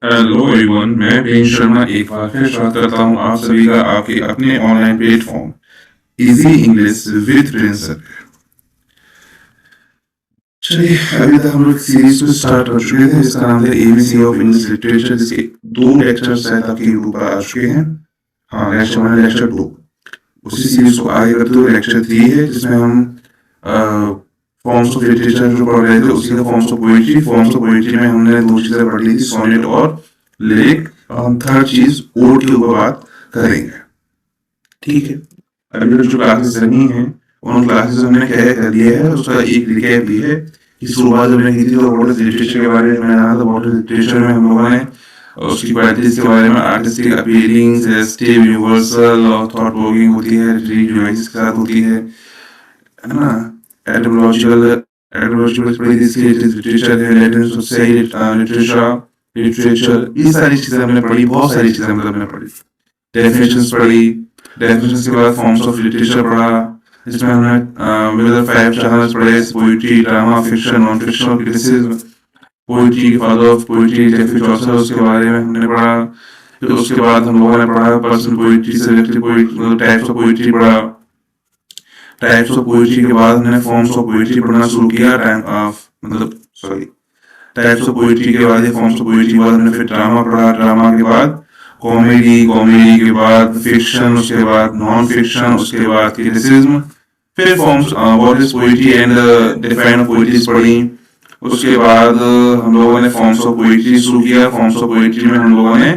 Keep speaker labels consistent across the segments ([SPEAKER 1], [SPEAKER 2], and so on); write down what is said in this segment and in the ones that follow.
[SPEAKER 1] Hello everyone, मैं Prince Sharma एक बार फिर स्वागत करता हूँ आप सभी का आपके अपने online platform easy English with Prince पे। चलिए, अभी तक हम लोग सीरीज को स्टार्ट कर चुके थे जिसका नाम था एबीसी ऑफ इंग्लिश लिटरेचर, जिसके 2 लेक्चर शायद आपके यूट्यूब पर आ चुके हैं। हाँ, लेक्चर 1 लेक्चर 2। उसी सीरीज को आगे करते हुए लेक्चर 3 है जिसमें हम फॉर्म्स ऑफ लिटरेचर जो पढ़ रहे थे उसी का फॉर्म्स ऑफ पोइट्री में हमने 2 चीजें पढ़ ली थी, सोनेट और लिरिक। हम थर्ड चीज ओड के ऊपर बात करेंगे। ठीक है, अभी तक जो क्लासेस रही हैं उन क्लासेस में हमने क्या कर दिया है उसका एक रिकैप भी है कि शुरुआत जब मैंने की थी तो व्हाट इज लिटरेचर के बारे में मैंने जाना था। व्हाट इज लिटरेचर में हम लोगों ने उसकी क्वालिटीज के बारे में आर्टिस्टिक अपीलिंग, सजेस्टिव, यूनिवर्सल और थॉट प्रोवोकिंग होती है, डिवाइसेस के साथ होती है ना। एटमोलॉजिकल लिटरेचर है, लैटिन सोसाइटी लिटरेचर, ये सारी चीजें हमने पढ़ी, बहुत सारी चीजें मतलब हमने पढ़ी। डेफिनेशंस पढ़ी, डेफिनेशंस के बाद फॉर्म्स ऑफ लिटरेचर पढ़ा, जिसमें हमने विद 5 चैनल्स पढ़े, poetry, drama, fiction, non fiction और क्रिटिसिज्म। पोइट्री के father of poetry Geoffrey Chaucer, उसके बारे में हमने पढ़ा। फिर उसके बाद हम लोगों ने पढ़ा पर्सनल पोइट्री, सिलेक्टिव पोइट्री, मतलब टाइप्स ऑफ पोइट्री पढ़ा। टाइप्स ऑफ पोइट्री के बाद हमने फॉर्म्स ऑफ पोइट्री पढ़ना शुरू किया। टाइप्स ऑफ पोइट्री के बाद फॉर्म्स ऑफ पोइट्री के बाद हमने फिर ड्रामा पढ़ा। ड्रामा के बाद कॉमेडी, कॉमेडी के बाद फिक्शन, उसके बाद नॉन फिक्शन, उसके बाद क्रिटिसिज्म, फिर forms what is poetry and define of poetry पढ़ी। उसके बाद हम लोगों ने फॉर्म्स ऑफ पोइट्री शुरू किया। फॉर्म्स ऑफ पोइट्री में हम लोगों ने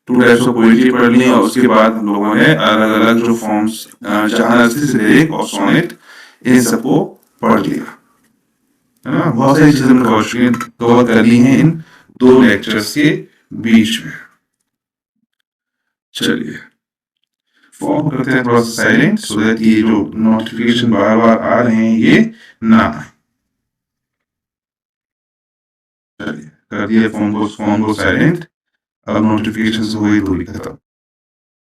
[SPEAKER 1] 2 टाइप्स ऑफ पोइट्री पढ़ ली और उसके बाद हम लोगों ने अलग अलग जो फॉर्म्स जहां लिरिक और सोनेट, इन सबको पढ़ लिया, है ना। बहुत सारी चीजें हमने कवर कर ली हैं इन 2 लेक्चर्स के बीच में। चलिए, फॉर्म करते हैं थोड़ा सा साइलेंट सो दैट ये जो नोटिफिकेशन बार बार आ रहे हैं ये ना आए। चलिए, कर दिया फॉर्म को साइलेंट। अब नोटिफिकेशन हो गई दूरी खत्म।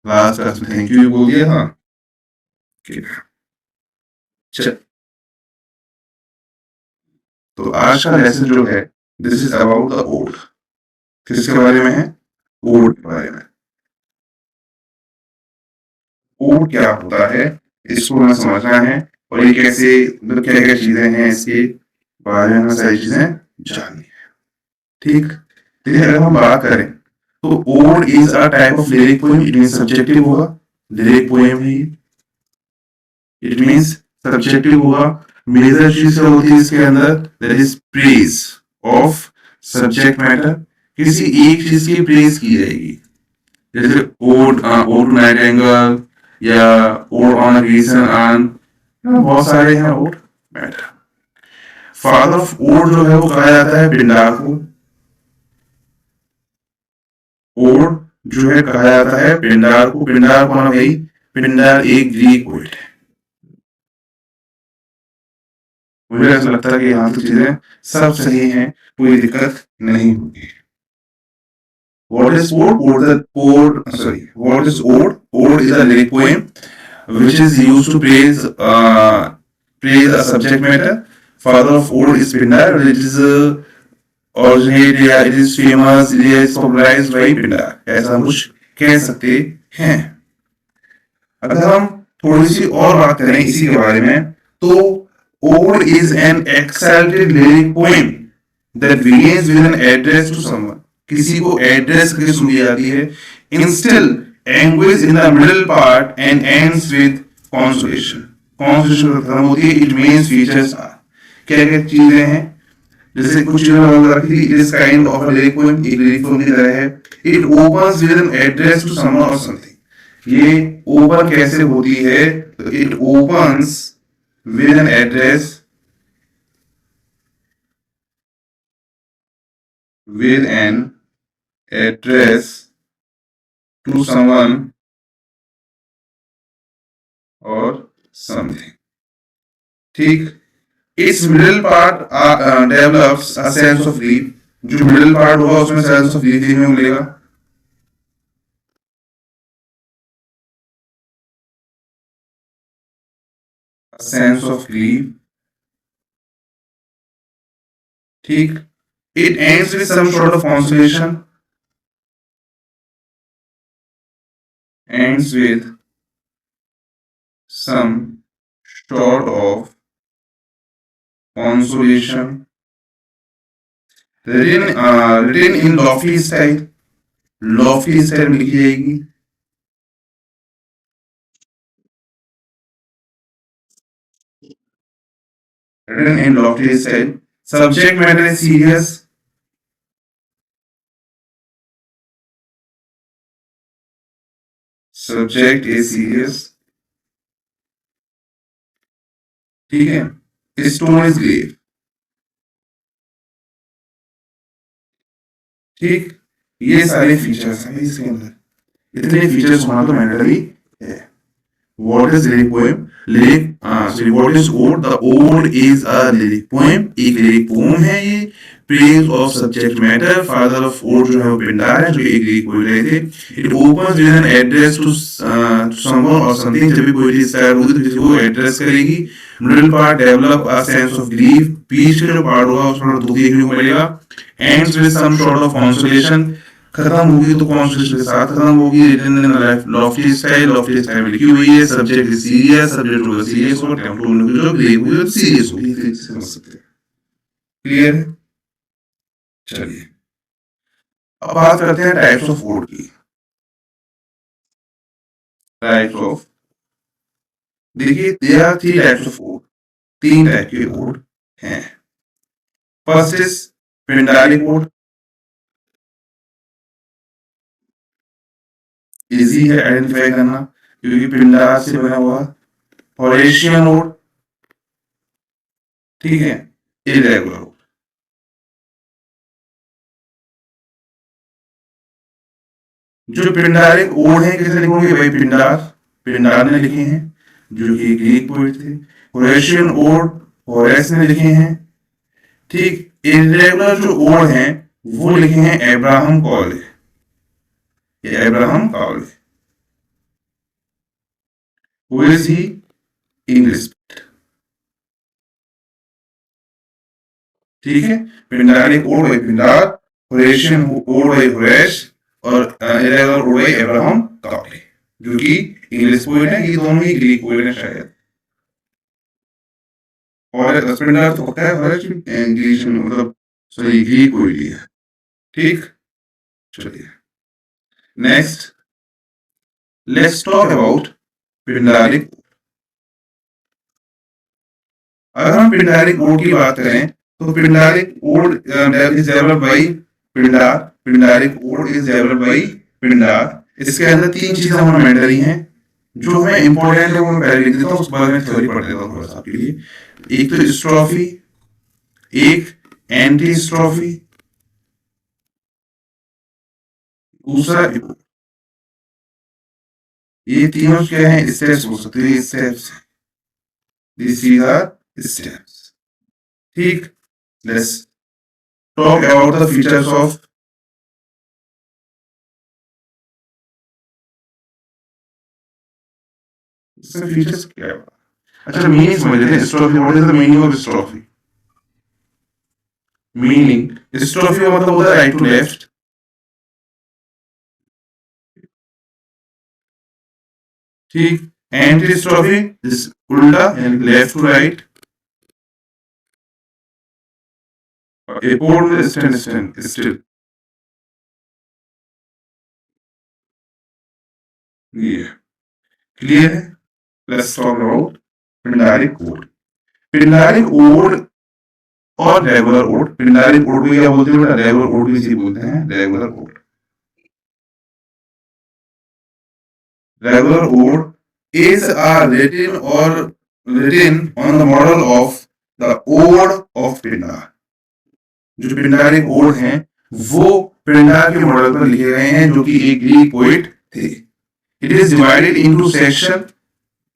[SPEAKER 1] लास्ट क्लास में थैंक यू बोल दिया था। चल, तो आज का लेसन जो है this is about the ode. किसके बारे में है? ओड के बारे में। ओड क्या होता है इसको हमें समझना है और ये कैसे, मतलब क्या क्या चीजें हैं इसके बारे में हमें सारी चीजें जाननी है। ठीक, देखिए अगर हम बात करें तो ode is a type of lyric poem. It means subjective होगा, लिरिक पोएम है ये। इट मींस सब्जेक्टिव होगा। मेजर चीज क्या होती है इसके अंदर? That is praise of subject matter. किसी एक चीज की प्रेज की जाएगी, जैसे ओड टू नाइटिंगेल या ode on a Grecian urn, बहुत सारे हैं ode matter. Father of ode जो है वो कहा जाता है पिंडार को। ओड जो है कहा जाता है पिंडार को। पिंडार कौन है भाई? पिंडार एक ग्रीक पोइट है। मुझे ऐसा लगता है कि यहाँ तो चीजें सब सही हैं, कोई दिक्कत नहीं होगी। What is ode? What is ode? Ode is a lyric poem which is used to praise a subject matter. Father of ode is Pindar. It is originated, या it is famous, it is popularized by Pindar, ऐसा हम कुछ कह सकते हैं। अगर हम थोड़ी सी और बात करें इसी के बारे में तो ode is an exalted lyric poem that begins with an address to someone. किसी को एड्रेस करके सुनी जाती है। Instil anguish in the middle part and ends with consolation. Consolation खत्म होती है। इट मींस फीचर्स आर, क्या क्या चीजें हैं, जैसे कुछ चीजें हमने रखी थी। It is kind of a lyric poem, एक लिरिक पोएम की तरह है। It opens with an address to someone और समथिंग। ये ओपन कैसे होती है? तो it opens with an address, with an address to someone or something. ठीक, its middle part develops a sense of grief. जो middle part होगा उसमें sense of grief देखने को मिलेगा। A sense of grief। ठीक, it ends with some sort of consolation। ends with some sort of consolation, written in lofty style में लिखी जाएगी. Written in lofty style. Subject matter is serious. Subject is serious. ठीक है. Stone is grave. ठीक. ये सारे features हैं इसके अंदर. इतने फीचर्स होना तो मैंडेटरी है. What is lyric poem? What is ode? The ode is a lyric poem. एक lyric poem है ये. Praise of subject matter. Father of ode जो है वो पिंडार है जो एक lyric poem रहे थे. It opens with an address to someone or something. जब भी poetry start होगी तो किसी को address करेगी. Middle part develop a sense of grief. बीच का जो part होगा उसमें दुख देखने को मिलेगा. Ends with some sort of consolation. खत्म होगी तो कॉन्शियस के साथ खत्म होगी. रिटन इन लॉफ्टी स्टाइल में लिखी हुई है. सब्जेक्ट सीरियस, सब्जेक्ट होगा सीरियस और टेम्पो जो ग्रेव हुई सीरियस होगी. समझ सकते हैं. क्लियर है. चलिए अब बात करते हैं टाइप्स ऑफ ओड की. टाइप्स ऑफ, देखिए there are 3 types of ode. 3 type के ओड हैं. First is Pindaric ode. Easy है आइडेंटिफाई करना क्योंकि पिंडार से बना हुआ. होरेशियन ओड, ठीक है. Irregular ode. जो पिंडारिक ओड है कैसे लिखोगे भाई. पिंडार ने लिखे हैं जो कि ग्रीक पोएट थे. होरेशियन ओड होरेस ने लिखे हैं. ठीक. इरेगुलर जो ओड हैं वो लिखे हैं अब्राहम कॉले. Abraham Cowley. Who is he? English. ठीक है. Pindaric ode by Pindar, Horatian ode by Horace और irregular ode by Abraham Cowley जो कि इंग्लिश पोएट है. ये दोनों ही ग्रीक पोएट है शायद. और पिंडार तो पता है होरेश इंग्लिश में मतलब सॉरी ग्रीक पोएट ही है. ठीक. चलिए next let's talk about Pindaric. अगर हम पिंडारिक ओड की बात करें तो Pindaric ode is developed by Pindar. Pindaric ode is developed by Pindar. इसके अंदर 3 चीजें हमारे मैंडेटरी हैं जो हमें इंपॉर्टेंट है वो मैं पहले लिख देता हूँ. उसके बाद में थ्योरी पढ़ देता हूँ थोड़ा सा आपके लिए. एक तो स्ट्रोफी, एक एंटी स्ट्रोफी, दूसरा. ये तीनों क्या है स्टेप्स हो सकते हैं. Steps this are steps. ठीक. Let's talk about the features of features क्या है. अच्छा मीनिंग समझ लेते हैं. Strophe, what is the meaning of strophe. Meaning strophe का मतलब होता है राइट टू लेफ्ट. ठीक. एंटी स्ट्रोफी उल्टा यानी लेफ्ट टू राइट. एपोड में स्टिल. ये क्लियर है. Let's talk about Pindaric ode. Pindaric ode और रेगुलर ओड. पिंडारिक ओड को क्या बोलते हैं बेटा. रेगुलर ओड भी इसी बोलते हैं. Regular ode. Regular ode is written on the model of the ode of Pindar. जो पिंडारिक ओड हैं वो पिंडार के मॉडल पर लिखे गए हैं जो कि एक ग्रीक पोएट थे. It is divided into section.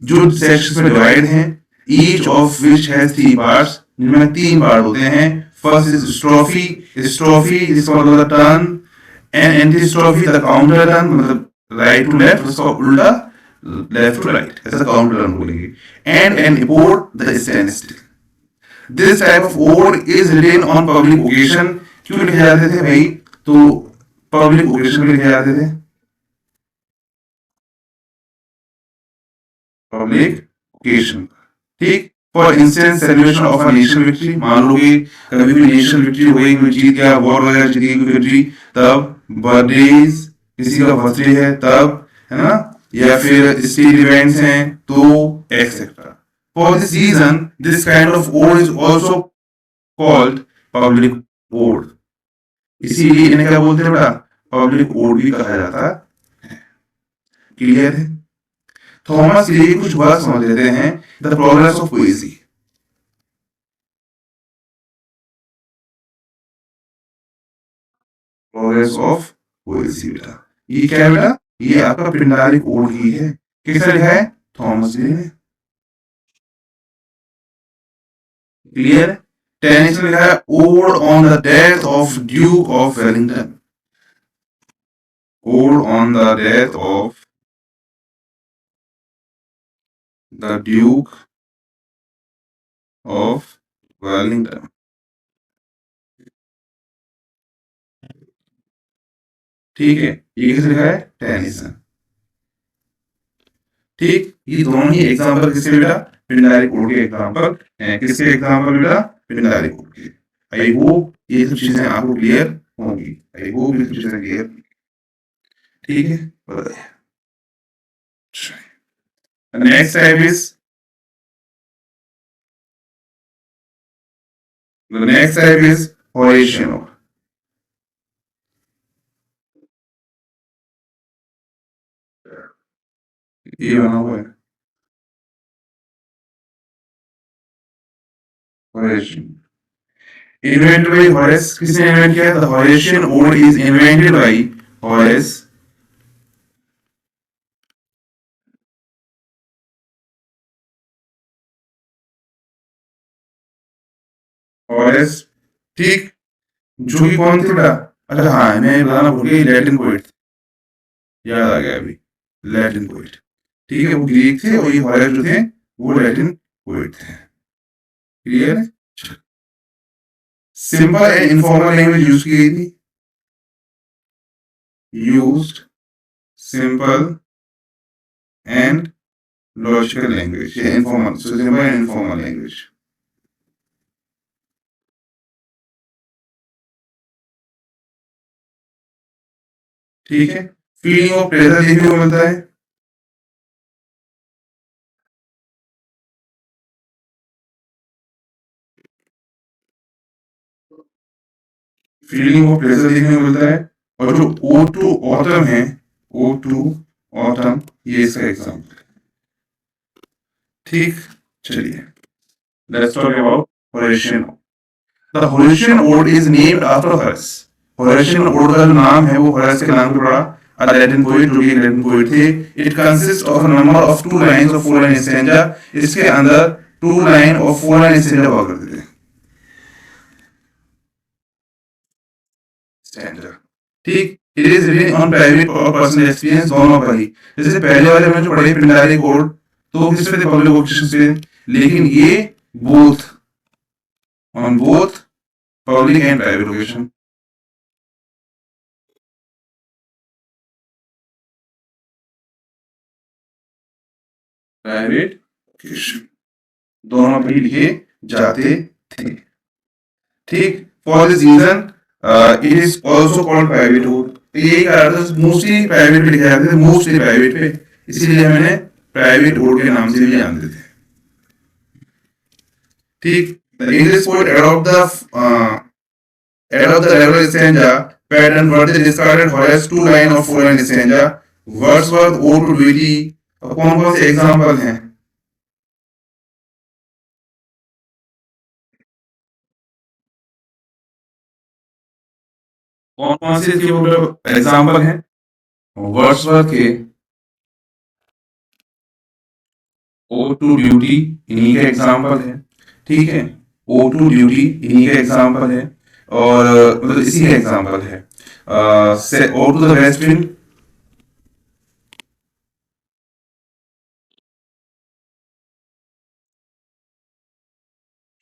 [SPEAKER 1] जो सेक्शंस में डिवाइड हैं each of which has 3 parts. जिनमें 3 पार्ट होते हैं. First is स्ट्रोफी. स्ट्रोफी जिसका मतलब होता है turn. And anti strophe the counter turn मतलब राइट टू लेफ्ट. उसका उल्टा लेफ्ट टू राइट ऐसा काउंटर टर्न बोलेंगे. And an epode the stand still. This type of ode is written on public occasion. क्यों लिखे जाते थे भाई. तो पब्लिक ओकेजन में लिखे जाते थे. Public occasion. ठीक, for instance celebration of a national victory, मान लो कि कभी भी नेशनल विक्ट्री हो गई, कोई जीत गया, वॉर वगैरह जीत गई कोई कंट्री, तब बर्थडेज, किसी का बर्थडे है तब, है ना, या फिर स्टेट इवेंट्स हैं तो, etcetera. For this reason this kind of ode is also called public ode. इसीलिए इन्हें क्या बोलते हैं बेटा, पब्लिक ओड भी कहा जाता है। क्लियर है? थॉमस के लिए कुछ वर्ड समझ लेते हैं। The progress of पोएजी। Progress of पोएजी बेटा, ये क्या है बेटा, ये आपका पिंडारिक ओड ही है। किसने लिखा है? थॉमस ने। क्लियर? टेनिस ने लिखा है odd on the death of Duke of Wellington. Odd on the death of the Duke of Wellington. ठीक है, ये किसने लिखा है? टेनिसन। ठीक, ये दोनों ही एग्जांपल किसके बेटा? पिंडारिक कोड के एग्जांपल हैं। किसके एग्जांपल बेटा? पिंडारिक कोड के। आई होप ये सब चीजें आपको क्लियर होंगी। आई होप ये सब चीजें क्लियर। ठीक है, बताइए। Next type is, the next type is Horatian ode. ये बना हुआ है Horatian, invented by Horace। किसने इन्वेंट किया? The Horatian ode is invented by Horace। Horace, ठीक, जो कि कौन थे बेटा? अच्छा हाँ, मैं बताना भूल गया, लैटिन पोइट, याद आ गया अभी, लैटिन पोइट। ठीक है, वो ग्रीक थे और ये हॉरेस जो थे वो लैटिन पोइट थे। क्लियर है? Simple and informal language use की गई थी। Used simple and logical language, या informal, so simple and informal language. ठीक है, फीलिंग ऑफ प्लेजर देखने को मिलता है। फीलिंग ऑफ प्लेजर देखने को मिलता है। और जो ओ टू ऑटम है, ओ टू ऑटम, ये इसका एग्जाम्पल है। ठीक, चलिए, let's talk about Horatian. The Horatian ode is named after Horace. Horatian ode का जो नाम है वो होरेस के नाम पे पड़ा। अ लैटिन पोएट, जो कि लैटिन पोएट थे। It consist of a number of 2 lines और 4 लाइन स्टैंजा। इसके अंदर 2 लाइन और 4 लाइन स्टैंजा हुआ करते थे। स्टैंजा, ठीक। It is written on private और पर्सनल एक्सपीरियंस, दोनों पर ही। जैसे पहले वाले में जो पढ़े पिंडारी कोड, तो किस पे थे? पब्लिक ओकेशंस पे। लेकिन ये both, on both public and private occasion. Private occasion दोनों पे ही लिखे जाते थे। ठीक, for this reason it is also called private code. तो यही कारण था, मोस्टली प्राइवेट पे लिखे जाते थे, मोस्टली प्राइवेट पे, इसीलिए मैंने प्राइवेट कोड के नाम से भी जानते थे। ठीक, the English poet adopt the regular stanza pattern, but they discarded Horace's 2 line or 4 line stanza। Wordsworth ode to duty. अब कौन कौन से एग्जांपल हैं? कौन कौन से इसके एग्जांपल हैं? वर्ड्सवर्थ के ओ टू ड्यूटी इन्हीं के एग्जांपल है। ठीक है, ओ टू ड्यूटी इन्हीं के एग्जांपल है, और मतलब इसी के एग्जांपल है। Ode to the west wind,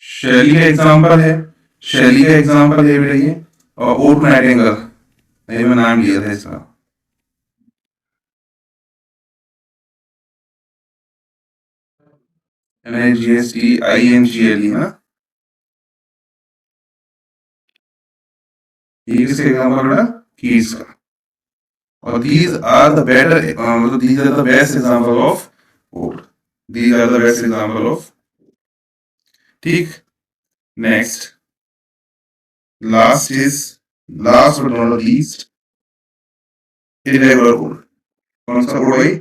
[SPEAKER 1] Shelley का एग्जांपल है। शैली का एग्जांपल है बेटा ये। और ओ टू नाइटिंगेल, ये मैं नाम लिया था इसका। NAGSTINGLE ना, ये किसका एग्जाम्पल बेटा? कीज का। और these are the better मतलब these are the best example of old, these are the best example of, ठीक। Next, last but not least, irregular old। कौन सा ओड भाई?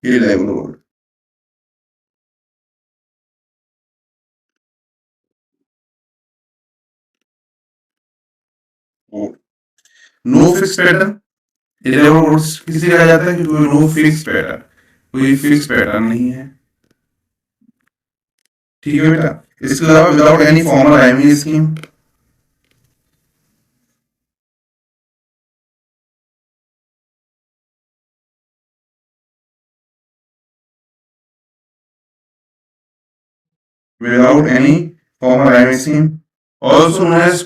[SPEAKER 1] irregular old। No fix pattern, irregular old किसे कहा जाता है कि कोई नो फिक्स पैटर्न, कोई फिक्स पैटर्न नहीं है, ठीक है बेटा। इसके अलावा without any formal rhyming scheme, without any formal rhyming scheme, also known as,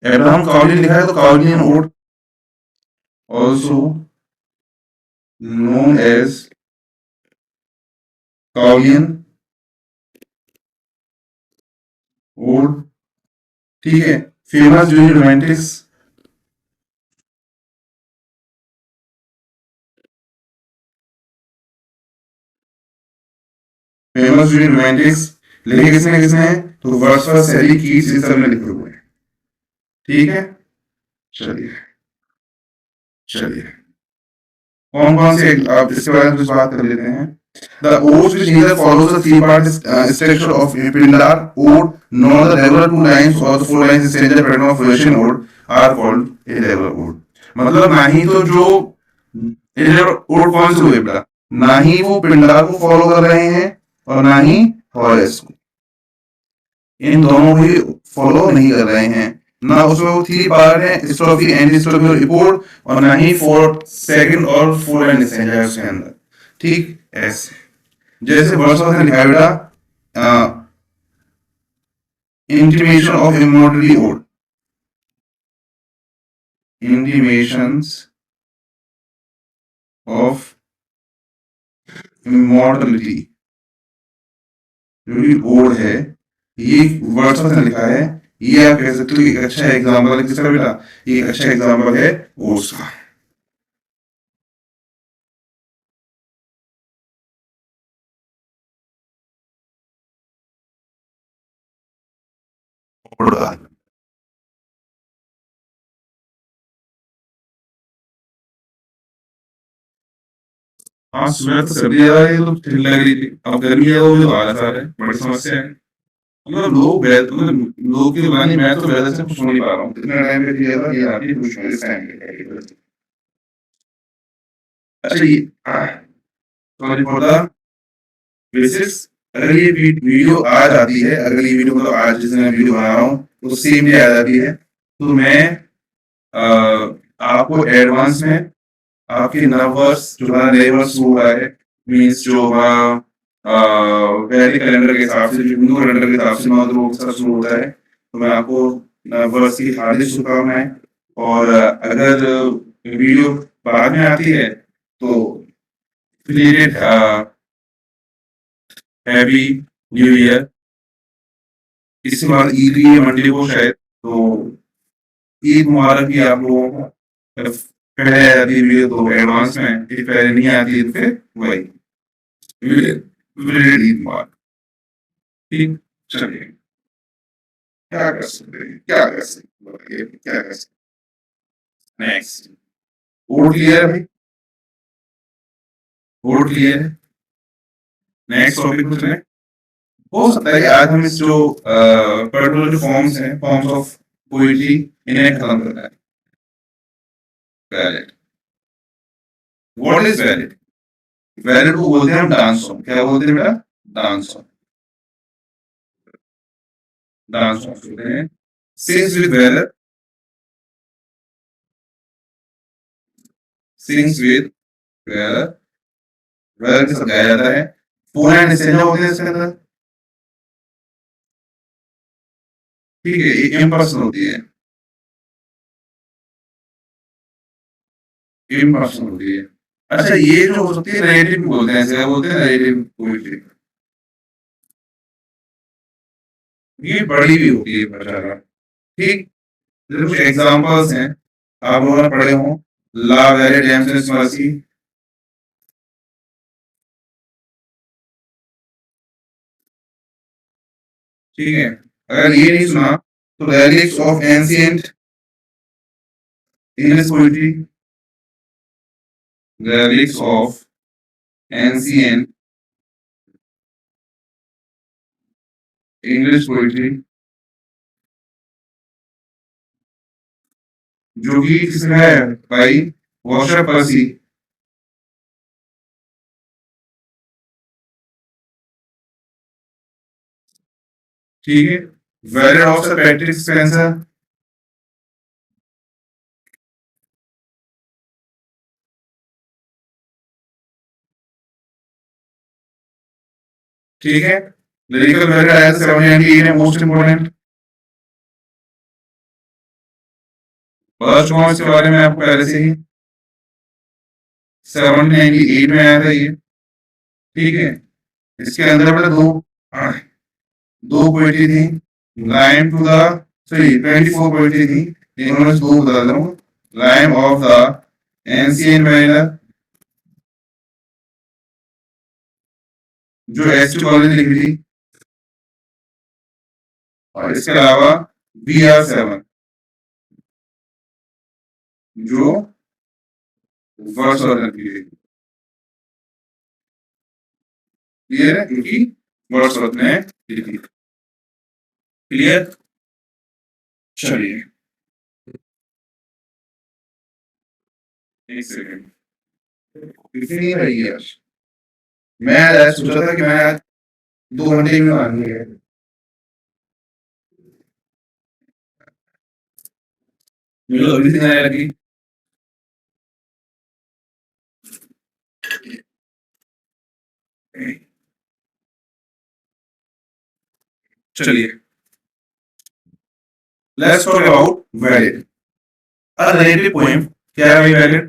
[SPEAKER 1] Abraham Cowley लिखा है तो Cowley ode, also known as Cowley ode, ठीक है। Famous during Romantics, famous during Romantics लिखे किसने है? तो वर्ड्सवर्थ, शैली, कीट्स, इन सब ने लिखे हुए हैं, ठीक है। चलिए चलिए, कौन कौन से आप इसके बारे में कुछ बात कर लेते हैं। The odes which neither follows the three-part structure of Pindar ode nor the regular two lines or the four lines standard pattern of Persian ode are called irregular ode। मतलब ना ही तो जो irregular ode कौन से हुए बेटा? ना ही वो पिंडार को फॉलो कर रहे हैं और ना ही हॉरेस को, इन दोनों को ही फॉलो नहीं कर रहे हैं। ना उसमें वो थ्री पार्ट है, स्ट्रोफी, एंटी स्ट्रोफी और रिपोर्ट, और ना ही फोर सेकंड और फोर लाइन स्टैंजा है उसके अंदर, ठीक। ऐसे जैसे वर्ड्सवर्थ ने लिखा है बेटा, intimation of immortality ode, intimations of immortality जो भी ओड है, ये वर्ड्सवर्थ ने लिखा है। ये आप कह सकते हो एक अच्छा एग्जाम्पल है किसका बेटा? ये एक अच्छा एग्जाम्पल है ओड्स का। ओड का हाँ, सुबह तो सर्दी आ रही है तो ठंड लग रही थी, अब गर्मी है तो मुझे आलस आ रहा है, बड़ी समस्या है। मतलब मतलब लोग की दुकान, मैं तो वेदर से कुछ हो नहीं पा रहा हूँ, इतना टाइम पे दिया था, ये आती है कुछ इस टाइम पे। अच्छा ये, सॉरी फॉर द बेसिक्स, अगर ये वीडियो आज आती है, अगर ये वीडियो मतलब आज जिस दिन मैं वीडियो बना रहा हूँ तो सेम डे आ जाती है, तो मैं आपको एडवांस में आपके नववर्ष जो हमारा नए वर्ष शुरू हो रहा है, मीन्स जो हमारा वैदिक कैलेंडर के हिसाब से, जो हिंदू कैलेंडर के हिसाब से 9 से शुरू होता है, तो मैं आपको नववर्ष की हार्दिक शुभकामनाएं। और अगर वीडियो बाद में आती है तो रिलेटेड हैप्पी न्यू ईयर। इसके बाद ईद भी है मंडे को शायद, तो ईद मुबारक भी आप लोगों को। पहले आती है वीडियो तो एडवांस में, यदि पहले नहीं आती है तो फिर वही रिलेटेड ईद मुबारक, ठीक। चलिए, क्या कर सकते हैं, क्या कर सकते हैं, क्या कर सकते। नेक्स्ट, वोट क्लियर है भाई, वोट क्लियर है। नेक्स्ट टॉपिक पे चलें। हो सकता है कि आज हम इस जो पर्टिकुलर जो फॉर्म्स हैं, फॉर्म्स ऑफ पोइट्री, इन्हें खत्म करना है। Valid, what is valid? Valid को बोलते हैं हम डांस सॉन्ग। क्या बोलते हैं बेटा? डांस सॉन्ग, डांस सॉन्ग बोलते हैं। Sings with valid, sings with valid, valid के साथ गाया जाता है। फोर एंड स्टेंजा होते हैं इसके अंदर, ठीक है, ये इम्पर्सनल होती है, इम्पर्सनल होती है। अच्छा, ये जो हो सकती है नरेटिव बोलते हैं, ऐसे बोलते हैं नरेटिव पोइट्री, ये बड़ी भी होती है भाषा। ठीक, जैसे कुछ एग्जांपल्स हैं, आप लोगों ने पढ़े हों, ला वेरी डेम्सेस मर्सी। ठीक है, अगर ये नहीं सुना तो relics of ancient English poetry, relics of ancient English poetry, जो कि किसका है भाई, वॉशर पर्सी। ठीक है, varied of sir Patrick Spencer. ठीक है, लिरिकल वेरिड आया था 798 में, मोस्ट इंपोर्टेंट। फर्स्ट कौन के बारे में आपको पहले से ही 798 में आया था ये। ठीक है, इसके अंदर बेटा दो पोइट्री थी, rime to the sorry 24 poetry थी, इन्होंने दो बता रहा हूँ, rime of the ancient mariner जो एस टू कॉलेज लिखी थी, और इसके अलावा BR7 जो वर्ड्सवर्थ की थी। क्लियर है, क्योंकि वर्ड्सवर्थ ने लिखी। क्लियर, चलिए एक सेकंड, कितनी रही है आज? मैं आज सोचा था कि मैं आज 2 घंटे में आनी है। मुझे तो अभी से आने लगी। चलिए, let's talk about valid. A narrative poem क्या है भाई वैलिड?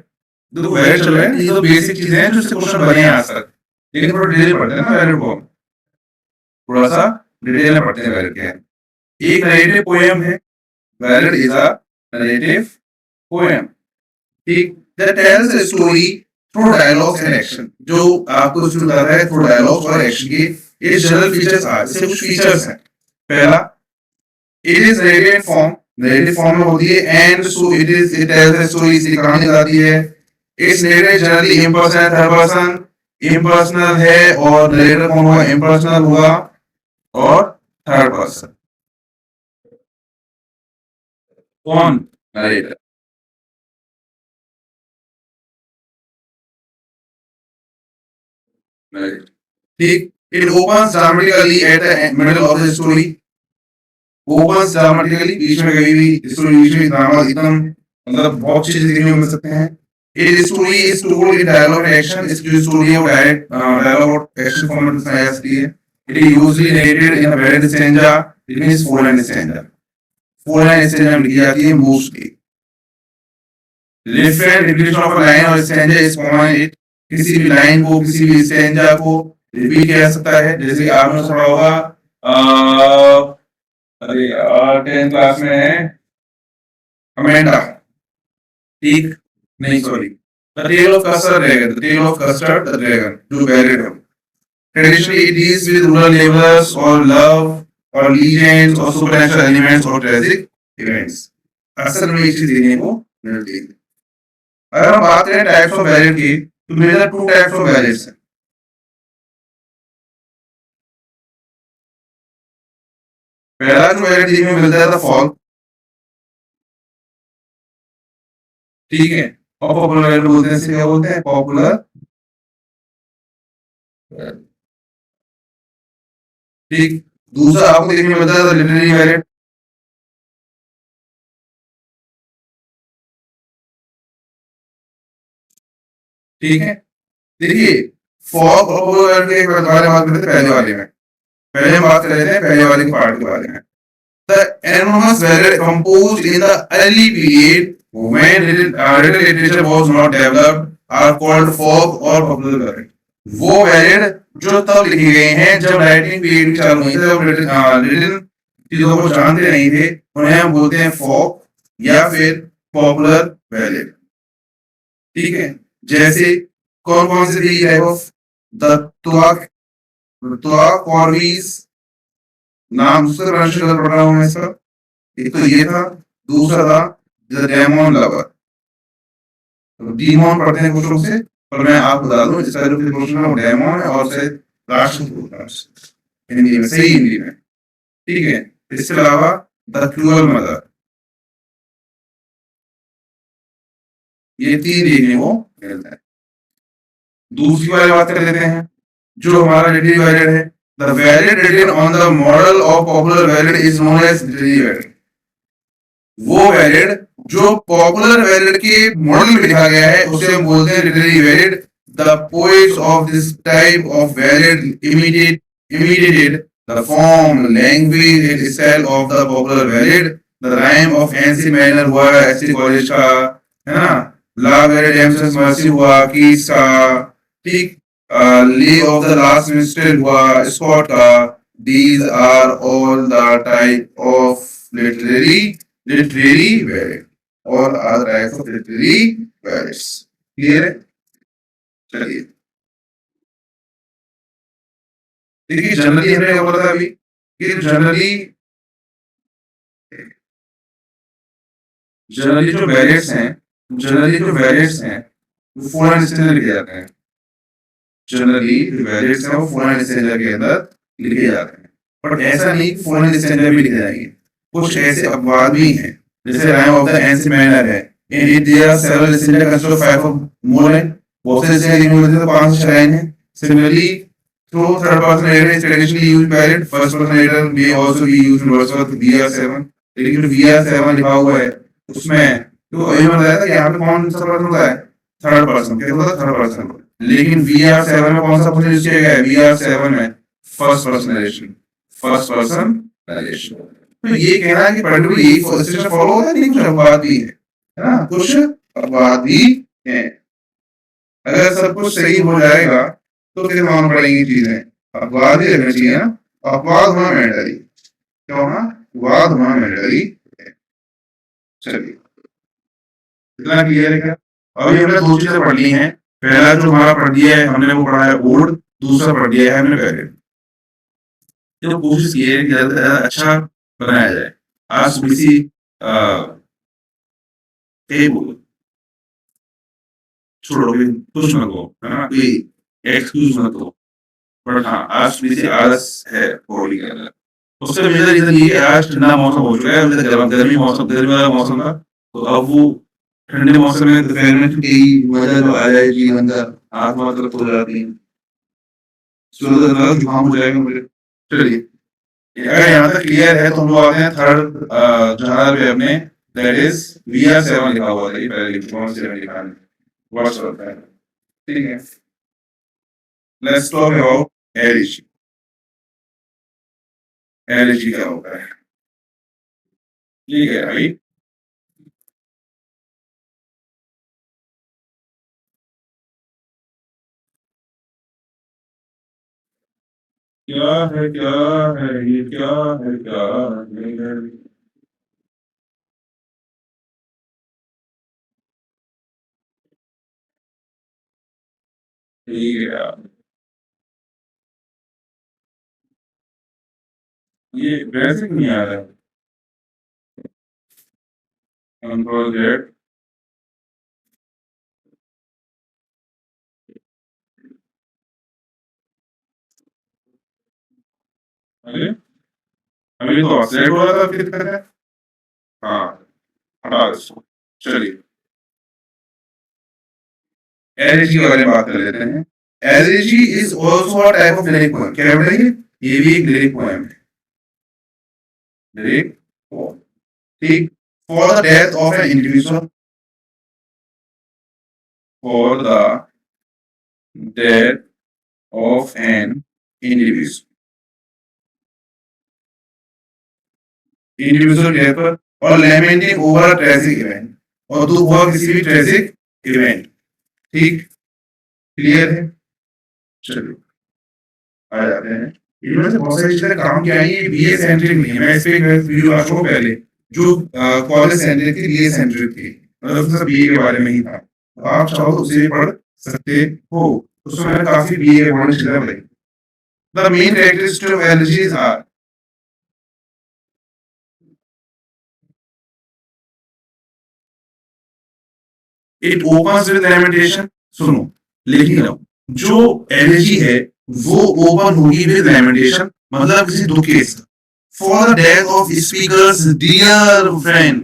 [SPEAKER 1] देखो वैलिड चल रहा है, ये तो बेसिक चीजें हैं जो इससे क्वेश्चन बने आ सकते, लेकिन थोड़ा डिटेल पढ़ते हैं ना वैलिड पोएम, थोड़ा सा डिटेल में पढ़ते हैं वैलिड क्या है। एक नरेटिव पोएम है, ballad is a narrative poem, ठीक, that tells a story through dialogues and action. जो आपको इसमें बताता है थ्रू डायलॉग्स और एक्शन के ये जनरल फीचर्स आ, जैसे कुछ फीचर्स हैं। पहला, it is radiant form, narrative form में होती है, and so it tells a story, इसकी कहानी बताती है। It's narrated generally impersonal, third person impersonal है, और नरेटर कौन होगा, इम्पर्सनल होगा और थर्ड पर्सन। कौन, नरेटर। ठीक, it opens dramatically at the middle of the story, opens dramatically, बीच में कभी भी स्टोरी बीच में ड्रामा एकदम, मतलब बहुत चीजें देखने को मिल सकते हैं। It story is told in dialogue and action, इसकी जो स्टोरी है वो डायरेक्ट डायलॉग और एक्शन फॉर्म में दिखाई जा सकती है। It is usually narrated in a varied stanza, it means 4 line stanza, 4 line stanza में लिखी जाती है mostly. Different repetition of a line और स्टैंजा इज कॉमन, इट किसी भी लाइन को, किसी भी स्टैंजा को रिपीट किया जा सकता है। जैसे आपने सुना होगा, अरे 10th क्लास में है अमेंडा, ठीक, नहीं sorry, the tale of custard dragon, the tale of custard the dragon, जो वैलिड है। Traditionally it deals with rural labours और लव और लीजेंड्स और सुपरनैचुरल एलिमेंट्स और ट्रेजिक इवेंट्स, असल में ये चीज देखने को मिलती है। अगर हम बात करें टाइप्स ऑफ वैलिड की, तो मेजर 2 टाइप्स ऑफ वैलिड्स हैं। पहला जो वैलिड देखने को मिलता है द फॉल, ठीक है, और पॉपुलर वैलिड बोलते हैं, इसे क्या बोलते हैं, पॉपुलर, ठीक। दूसरा आपको देखने को मिलता है लिटरेरी वैलिड, ठीक है। देखिए, फॉग और पॉपुलर के बारे में बात करते थे पहले वाले में, पहले हम बात कर रहे थे पहले वाले के पार्ट के बारे में। The anonymous were composed in the early period when written literature was not developed are called folk or popular word। वो वैलिड जो तब लिखे गए हैं जब राइटिंग पीरियड चालू हुई थी, जब रिटन चीजों को जानते नहीं थे, उन्हें हम बोलते हैं फोक या फिर पॉपुलर वैलिड। ठीक है, जैसे कौन कौन से थी टाइप ऑफ द कॉर्वीज, नाम दूसरा प्रोनाउंसिएशन पढ़ रहा हूं मैं इसका। एक तो ये था, दूसरा था द डेमोन लवर। डीमोन पढ़ते हैं कुछ लोग से, पर मैं आपको बता दूं इसका जो प्रोनाउंसिएशन है वो डेमोन है, और से लास्ट हिंदी में, सही हिंदी में। ठीक है, इसके अलावा द क्रूअल मदर, ये तीन देखने को मिलता है। दूसरी वाली बात कर लेते हैं, जो हमारा लिटरेरी वैलिड है। The ballad written on the model of popular ballad is known as literary ballad. वो वैलिड जो पॉपुलर वैलिड के मॉडल में लिखा गया है उसे हम बोलते हैं literary ballad. The poets of this type of ballad imitated the form, language and style of the popular valid. The rhyme of ancient manner हुआ ऐसे कॉलेज का, है ना, ला वेरी डेम्सस मर्सी हुआ कीस का, ठीक, ली ऑफ द लास्ट मिनिस्टर हुआ Scott का। These are all the type of literary valid, all are the types of literary valids। Clear है? चलिए देखिए, जनरली हमने क्या बोला था अभी कि जनरली जो वैलिड्स हैं वो फॉरेन स्टैंडर्ड लिखे जाते हैं। जनरली जो वैलिड्स हैं वो फॉरेन स्टैंडर्ड के अंदर लिखे जाते हैं, बट ऐसा नहीं कि फॉरेन स्टैंडर्ड भी लिखे जाएंगे। कुछ ऐसे अपवाद भी हैं, जैसे rime of the ancient mariner है। In it there are several standard consist of 5 और मोर लाइन, बहुत से स्टैंडर्ड में तो 5 से 6 लाइन है। Similarly through third person narrator is traditionally used valid, first person narrator may also be used in verse with VR7। लेकिन जो VR7 लिखा हुआ है उसमें तो ये बताया था कि यहाँ पे कौन सा पर्सन होता है, थर्ड पर्सन। क्या होता है, थर्ड पर्सन। लेकिन VR7 में कौन सा पर्सन यूज किया गया है, VR7 में first person narration, first person narration. तो ये कहना है कि पर्टिकुलरली यही सिस्टम फॉलो होता है, नहीं कुछ अपवाद भी है ना, कुछ अपवाद भी है। अगर सब कुछ सही हो जाएगा तो फिर मालूम पड़ेंगी चीजें। अपवाद ही रखना चाहिए ना, अपवाद होना मैंडेटरी। क्या होना, अपवाद होना मैंडेटरी। चलिए इतना क्लियर है क्या? अभी हमने दो चीजें पढ़ ली हैं। पहला जो हमारा पढ़ दिया है हमने वो पढ़ा है ओड, दूसरा पढ़ दिया है हमने वैलिड। तो कोशिश की है कि ज्यादा से ज्यादा अच्छा बनाया जाए। आज किसी बोलो छोड़ो, कुछ मत हो, है ना, कोई एक्सक्यूज मत हो, बट हाँ आज भी से आलस है होली के अंदर। उससे मेजर रीजन ये है आज ठंडा मौसम हो चुका है, गर्मी वाला मौसम था, तो अब वो ठंडे मौसम में दोपहर में कई मजा जो आ जाए जीवन का, आत्मा तृप्त हो जाती है, जुकाम हो जाएगा मुझे। चलिए अगर यहाँ तक क्लियर है तो हम लोग आते हैं थर्ड जर्नल पे अपने, दैट इज VR7 लिखा हुआ था, ये पहले कौन से लिखा है, व्हाट्स होता है। ठीक है, let's talk about elegy. Elegy क्या होता है, ठीक है भाई। क्या है क्या है ये, क्या है क्या है, ठीक है यार। ये बेसिक नहीं आ रहा है, कंट्रोल जेड। अरे अभी तो ऑफसेट हो रहा था, फिर कर है। हाँ हटा इसको। चलिए एलिजी के बारे में बात कर लेते हैं। Elegy is also a type of lyric poem. क्या बताइए, ये भी एक लिरिक पोएम है, लिरिक पोएम। ठीक, for the death of an individual, for the death of an individual, individual death पर, और lamenting over a tragic event, और दुख हुआ किसी भी ट्रेजिक इवेंट। ठीक, क्लियर है। चलिए आ जाते हैं इनमें से बहुत सारी चीजें काम की आई है, बीए सेंट्रिक नहीं है। मैं इस पे एक वीडियो आ चुका पहले, जो कॉलेज सेंट्रिक थी, बीए सेंट्रिक थी, मतलब उसमें बीए के बारे में ही था। तो आप चाहो तो उसे पढ़ सकते हो। उसमें मैंने काफी बीए के बारे में चीजें बताई। The main characteristic of elegies are, it opens with lamentation. सुनो, लिख ही रहा हूं। जो एलर्जी है वो ओपन होगी विद लैमेंटेशन, मतलब किसी दुख के साथ। For the death of speakers dear friend,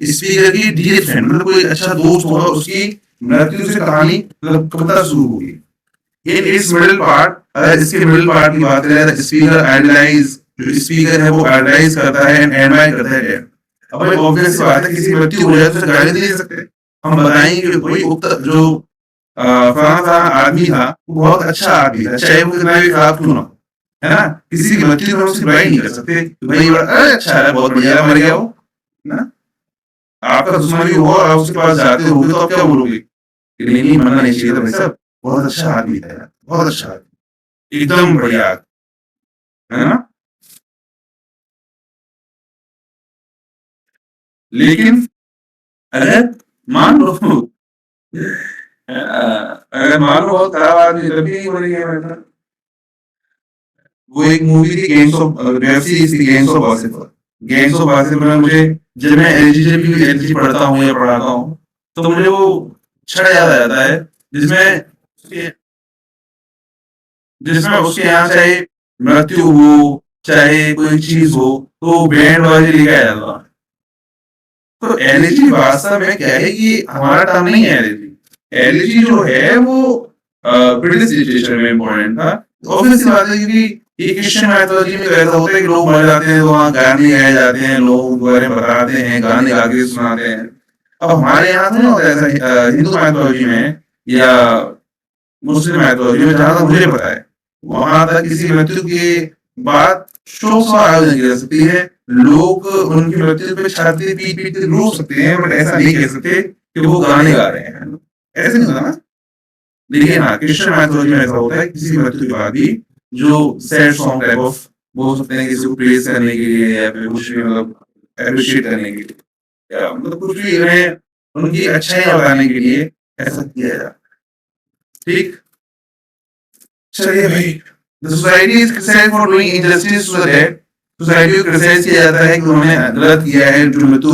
[SPEAKER 1] speaker की डियर फ्रेंड मतलब कोई अच्छा दोस्त होगा, उसकी मृत्यु से कहानी मतलब कविता शुरू होगी। इन इट्स मिडिल पार्ट, अगर इसके मिडिल पार्ट की बात करें, स्पीकर आइडलाइज, जो स्पीकर है वो आइडलाइज करता है एंड एडमायर करता है डेड। अब भाई ऑब्वियस सी बात है, किसी की मृत्यु हो जाए तो उसे गाली नहीं दे सकते। हम बताएंगे कि भाई उक्त जो फलाना फलाना आदमी था वो बहुत अच्छा आदमी था, चाहे वो कितना भी खराब क्यों ना हो, है ना। किसी की मृत्यु में हम उसकी बुराई नहीं कर सकते कि भाई अरे अच्छा है, बहुत बढ़िया मर गया वो, है ना। आपका दुश्मन भी हो, आप उसके पास जाते होगे तो आप क्या बोलोगे कि नहीं नहीं, मरना नहीं चाहिए था भाई साहब, बहुत अच्छा आदमी था यार, बहुत अच्छा आदमी, एकदम बढ़िया, है ना। लेकिन अगर मान लो अगर मान लो बहुत खराब आदमी तब भी नहीं बोलेंगे। वो एक मूवी थी गैंग्स ऑफ, वेब सीरीज थी gangs of Wasseypur. Gangs of Wasseypur में मुझे, जब मैं एलजी पढ़ता हूँ या पढ़ाता हूँ, तो मुझे वो छड़ याद आ जाता है, जिसमें जिसमें उसके यहाँ चाहे मृत्यु हो, चाहे कोई चीज हो, तो बैंड बाजी लेके आ जाता। तो एलजी वास्तव में क्या है कि हमारा टर्म नहीं है एलजी। एलजी जो है वो ब्रिटिश लिटरेचर में इम्पोर्टेंट था। ऑब्वियस सी बात है, क्योंकि ये क्रिश्चियन माइथोलॉजी में तो ऐसा होता है कि लोग मर जाते हैं तो वहाँ गाने गाए जाते हैं, लोग बारे में बताते हैं, गाने गा के सुनाते हैं। अब हमारे यहाँ तो नहीं होता ऐसा, हिंदू माइथोलॉजी में या मुस्लिम माइथोलॉजी में, जहां तक मुझे पता है, वहां तक किसी मृत्यु के बाद शोक सभा आयोजन की जा सकती है। लोग उनकी मृत्यु पे छाती पीट पीट के रो सकते हैं, बट ऐसा नहीं कह सकते कि वो गाने गा रहे हैं। ऐसे नहीं होता ना। देखिए ना, क्रिश्चियन माइथोलॉजी में ऐसा होता है, किसी की मृत्यु के बाद भी जो सैड सॉन्ग टाइप ऑफ बोल सकते हैं, किसी को प्रेज करने के लिए या फिर कुछ भी मतलब अप्रिशिएट करने के लिए, या मतलब कुछ भी उन्हें उनकी अच्छाइयां बताने के लिए ऐसा किया जाता है। ठीक, चलिए भाई। The society is criticised for doing injustice to the dead. Society को क्रिटिसाइज किया जाता है कि उन्होंने गलत किया है, जो मृत्यु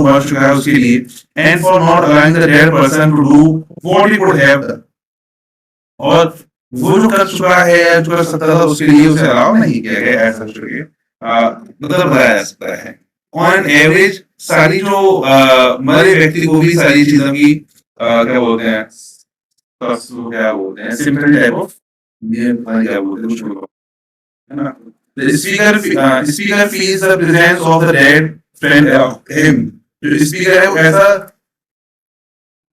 [SPEAKER 1] मर चुका है उसके लिए, and for not allowing the dead person to do what he could have done. और वो जो कर चुका है या जो कर सकता था उसके लिए उसे अलाउ नहीं किया गया ऐसा करके मतलब बताया जा सकता है। ऑन एवरेज सारी जो मरे व्यक्ति को भी सारी चीजों की क्या बोलते हैं, क्या बोलते हैं, सिंपल टाइप ऑफ, ये पता नहीं क्या बोलते हैं, कुछ है ना। The speaker feels the presence of the dead friend of him। जो स्पीकर है वो ऐसा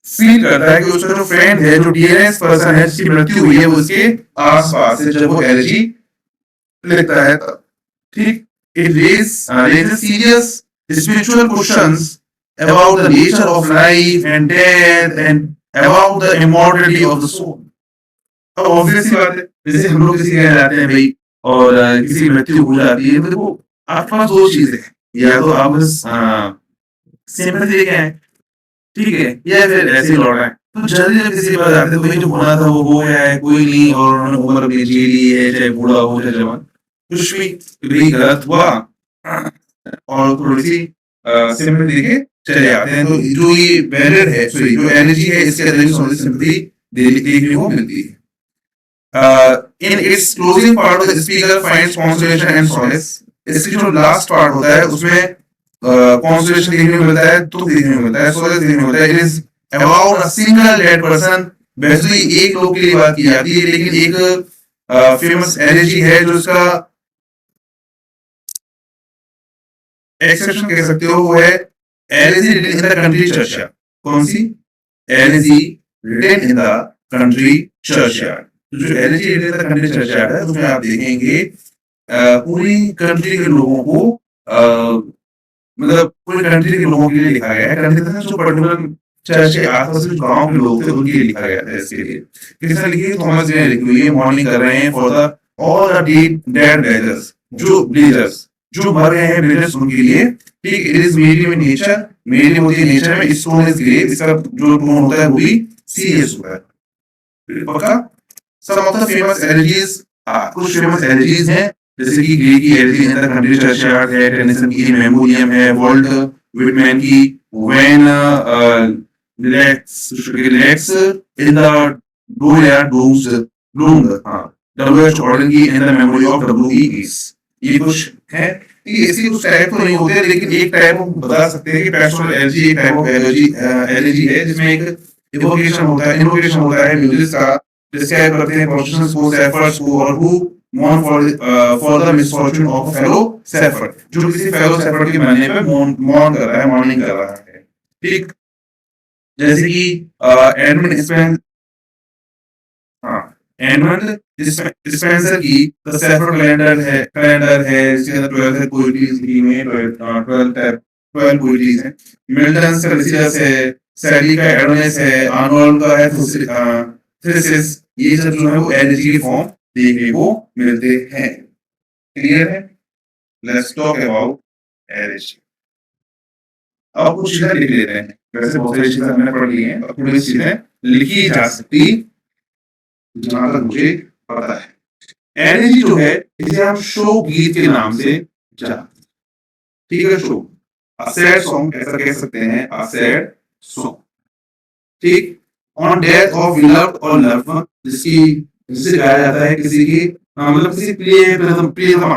[SPEAKER 1] फील करता है कि उसका जो फ्रेंड है, जो डियरेस्ट पर्सन है, जिसकी मृत्यु हुई है, वो उसके आसपास है जब वो एलर्जी लिखता है तब। ठीक, it raises serious spiritual questions about the nature of life and death and about the immortality of the soul। अब ऑब्वियस सी बात है, जैसे हम लोग किसी के यहाँ जाते हैं भाई, और किसी की मृत्यु हो जाती है, तो देखो आपके पास दो चीजें हैं, या तो आप बस सिंपैथी लेके आए, ठीक है, या फिर ऐसे ही लौट आए। तो जल्दी जब किसी के पास जाते हैं तो भाई जो होना था वो हो गया है, कोई नहीं, और उन्होंने उम्र अपनी जी ली है, चाहे बूढ़ा हो चाहे जवान, कुछ भी भाई गलत हुआ, और थोड़ी सी सिंपैथी देके चले आते हैं। तो जो ये बैरियर है, सॉरी जो एनर्जी है, इसके अंदर भी थोड़ी सिंपैथी देखने को मिलती है। In its closing part of the speaker finds consolation and solace। इसकी जो लास्ट पार्ट होता है उसमें consolation देखने को मिलता है, दुख देखने को मिलता है, solace देखने को मिलता है। It is about a single dead person। वैसे तो एक लोग के लिए बात की जाती है, लेकिन एक फेमस एनर्जी है जो इसका एक्सेप्शन कह सकते हो, वो है elegy written in the country churchyard. कौन सी elegy written in the country churchyard? जो elegy written in the country churchyard है, उसमें आप देखेंगे पूरी कंट्री के लोगों को मतलब पूरी कंट्री के लोगों के लिए लिखा गया है। कंट्री का जो पर्टिकुलर चर्च के आसपास जो गांव के लोग थे उनके लिए लिखा गया था। इसके लिए किसने लिखी? थॉमस ने लिखी हुई है। मॉर्निंग कर रहे हैं for the all the dead blazers, जो मर गए हैं ब्लेजर्स उनके लिए, ठीक, it is medium in nature, medium होती है नेचर में, स्टोन इज ग्रे, इसका जो टोन होता है वो भी सीरियस होता है, पक्का। Some of the famous elegies, कुछ फेमस एलर्जीज हैं, जैसे कि ग्रे की elegy in the country churchyard है, टेनिसन की मेमोरियम है, वॉल्ट विटमैन की when relax in the dooryard bloomed, हाँ, W.H. Auden की in the memory of W.E. ये कुछ है, ये ऐसी कुछ टाइप तो नहीं होते, लेकिन एक टाइप हम बता सकते हैं कि पेस्टोरल एलर्जी एक टाइप ऑफ एलर्जी है, जिसमें एक इन्वोकेशन होता है म्यूजिक का, डिस्क्राइब करते हैं पॉलिटिशियंस को, सैफर्स को, और who mourn for the misfortune of a fellow सैफर, जो किसी फेलो सैफर के मरने पे मौन कर रहा है, मॉर्निंग कर रहा है, ठीक। जैसे कि एडमंड स्पेंसर, हाँ, एडमंड स्पेंसर की द सैफर कैलेंडर है, इसके अंदर 12 है पोएट्रीज लिखी हुई हैं, 12 पोएट्रीज हैं। मिल्टन का रिसियस है, सैली का एडोनिस है, आर्नोल्ड का है थ्रेसिस, ये सब जो है वो एलर्जी के फॉर्म देखने को मिलते हैं, क्लियर है। Let's talk about allergy. अब कुछ चीजें लिख लेते हैं, वैसे बहुत सारी चीजें हमने पढ़ ली हैं, अब थोड़ी चीजें लिखी जा सकती जहां तक मुझे पता है। एलर्जी जो है इसे हम शो गीत के नाम से जानते हैं, ठीक है, शो, अ सैड सॉन्ग ऐसा कह सकते हैं, अ सैड सॉन्ग, ठीक। ऑन डेथ ऑफ बिलव्ड और लव्ड वन, जिसे गाया जाता है किसी की, मतलब किसी प्रियतमा,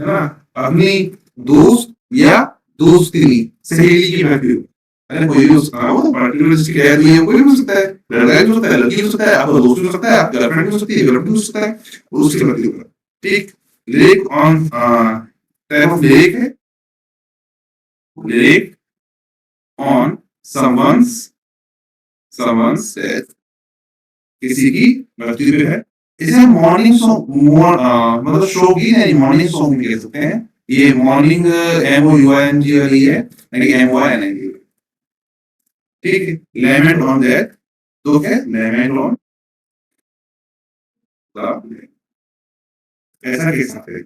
[SPEAKER 1] है ना, अपनी दोस्त या दोस्तिनी, सहेली की मृत्यु, अरे कोई भी हो सकता है, वो तो पर्टिकुलर जिसकी डेथ हुई है कोई भी हो सकता है, लड़का भी हो सकता है, लड़की भी हो सकता है, आपका दोस्त भी हो सकता है, आपकी गर्लफ्रेंड भी हो सकती है, गर्लफ्रेंड भी हो सकता है, उसकी मृत्यु पर, ठीक। Lyric on type of lyric है, लिरिक ऑन समवन्स डेथ, किसी की मृत्यु पे है, इसे मॉर्निंग सॉन्ग, मतलब शो की यानी मॉर्निंग सॉन्ग भी कह सकते हैं। ये मॉर्निंग MOURNG वाली है, यानी MORNING, ठीक है। लेमेंट ऑन दैट, तो क्या लेमेंट ऑन द, ऐसा कह सकते हैं।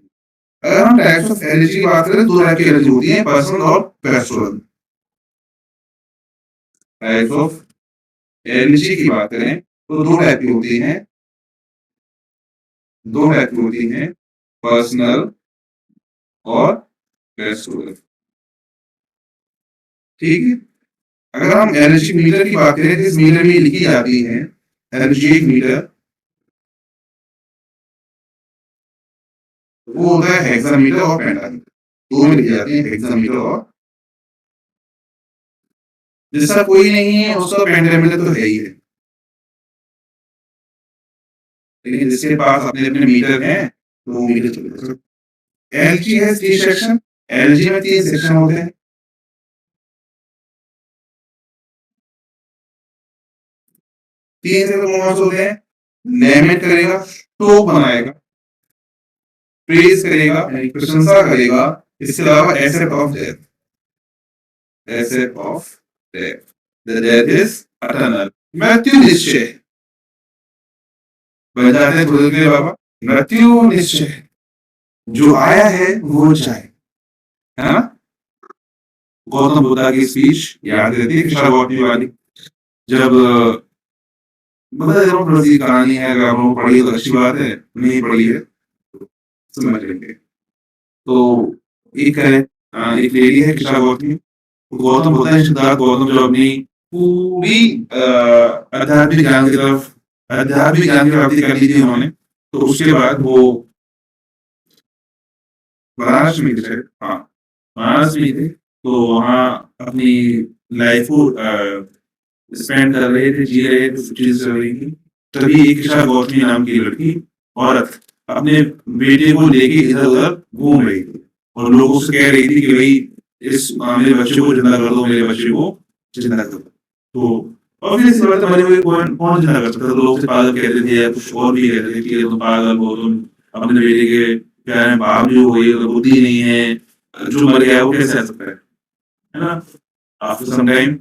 [SPEAKER 1] अगर हम टाइप्स ऑफ एलर्जी की बात करें, दो टाइप की एलर्जी होती है, पर्सनल और पेस्टोरल। टाइप्स ऑफ एलर्जी की बात करें तो दो टाइप की होती हैं, पर्सनल और पेस्टोरल, ठीक है। अगर हम एलर्जी मीटर की बात करें, इस मीटर में लिखी जाती है एलर्जी मीटर, वो होता है हेक्सामीटर और पेंटामीटर, दो में लिखी जाती है, हेक्सामीटर और, जिसका कोई नहीं है उसका पेंटामीटर तो है ही है, लेकिन जिसके पास अपने अपने मीटर हैं तो वो मीटर चलेगा। एलजी है 3 सेक्शन, एलजी में 3 सेक्शन होते हैं, 3 सेक्शन कौन से होते हैं, लेमेंट करेगा, शोक बनाएगा, प्रेज करेगा यानी प्रशंसा करेगा, इसके अलावा asset of death, asset of death, the death is eternal, मृत्यु निश्चय, बन जाते हैं थोड़ी देर बाबा, मृत्यु निश्चय, जो आया है वो जाए, है ना। गौतम बुद्ध की स्पीच याद रहती है किशोर गौतमी वाली, जब मतलब थोड़ी सी कहानी है, अगर आप लोग पढ़ी तो अच्छी बात है, नहीं पढ़ी है तो समझ लेंगे। तो एक है, एक लेडी है किशोर गौतमी, गौतम बुद्ध है, सिद्धार्थ गौतम, जो अपनी पूरी आध्यात्मिक ज्ञान की तरफ, आध्यात्मिक ज्ञान की प्राप्ति कर ली थी उन्होंने, तो उसके बाद वो बनारस में थे, हाँ बनारस में थे, तो वहाँ अपनी लाइफ को स्पेंड कर रहे थे, जी रहे थे, सब चीजें चल रही थी, तभी एक किशोर गौतमी नाम की लड़की, औरत, अपने बेटे को लेके इधर उधर घूम रही थी, और लोगों से कह रही थी कि भाई इस मेरे बच्चे को जिंदा कर दो, मेरे बच्चे को जिंदा कर दो। तो ऑब्वियसली बात है, मरे हुए कौन कौन जिंदा कर सकता था, तो लोग से पागल कहते थे, या कुछ और भी कहते थे कि तुम पागल हो, तुम अपने बेटे के प्यार में बाप जो हो, ये तो बुद्धि नहीं है, जो मर गया वो कैसे आ सकता है ना। आफ्टर सम टाइम